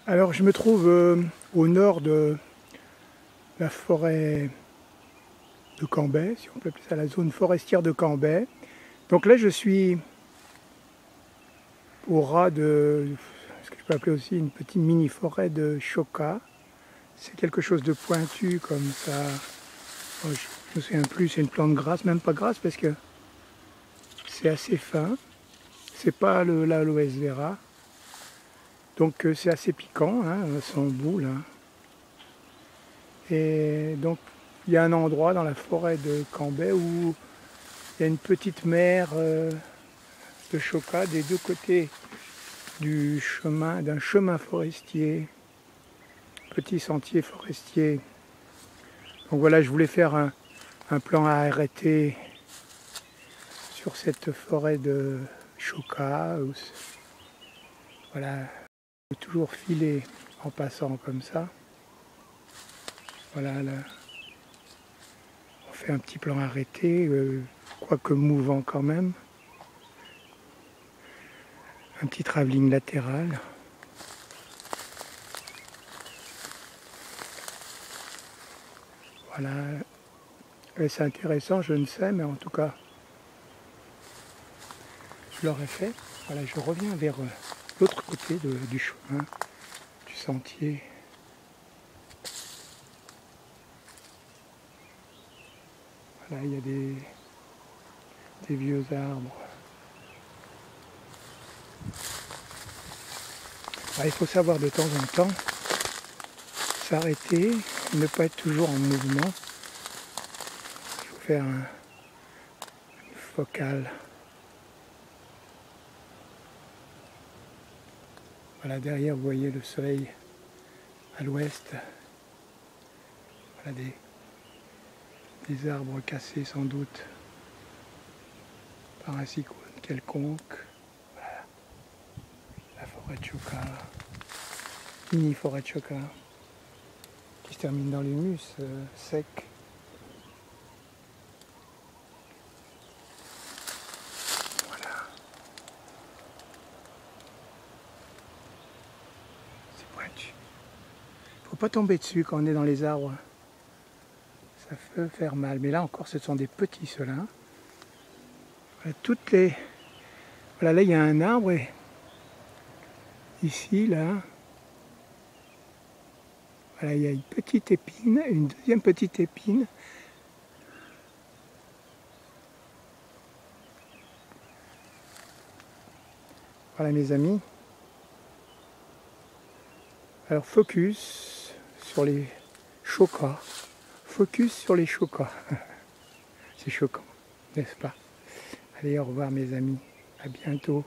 Alors je me trouve au nord de la forêt de Cambrai, si on peut appeler ça la zone forestière de Cambrai. Donc là je suis au ras de ce que je peux appeler aussi une petite mini-forêt de choca. C'est quelque chose de pointu comme ça. Oh, je me souviens plus, c'est une plante grasse, même pas grasse parce que c'est assez fin. C'est pas l'aloe vera. Donc c'est assez piquant, hein, son bout là. Et donc il y a un endroit dans la forêt de Cambrai où il y a une petite mer de choca des deux côtés d'un chemin forestier, petit sentier forestier. Donc voilà, je voulais faire un plan à arrêter sur cette forêt de choca. Voilà, je peux toujours filer en passant comme ça. Voilà, là, on fait un petit plan arrêté, quoique mouvant quand même. Un petit travelling latéral. Voilà. C'est intéressant, je ne sais, mais en tout cas, je l'aurais fait. Voilà, je reviens vers l'autre côté du chemin, du sentier. Voilà, il y a des vieux arbres. Alors, il faut savoir de temps en temps s'arrêter, ne pas être toujours en mouvement. Il faut faire une focale. Voilà, derrière, vous voyez le soleil à l'ouest. Voilà des arbres cassés sans doute par un cyclone quelconque. Voilà, la forêt de choca, mini forêt de choca, qui se termine dans l'humus sec. Voilà, c'est pointu. Faut pas tomber dessus quand on est dans les arbres. Ça peut faire mal. Mais là encore, ce sont des petits ceux-là. Voilà, voilà, là il y a un arbre et ici, là, voilà, il y a une petite épine, une deuxième petite épine. Voilà mes amis. Alors focus sur les chocas. Focus sur les chocas. C'est choquant, n'est-ce pas? Allez, au revoir mes amis. À bientôt.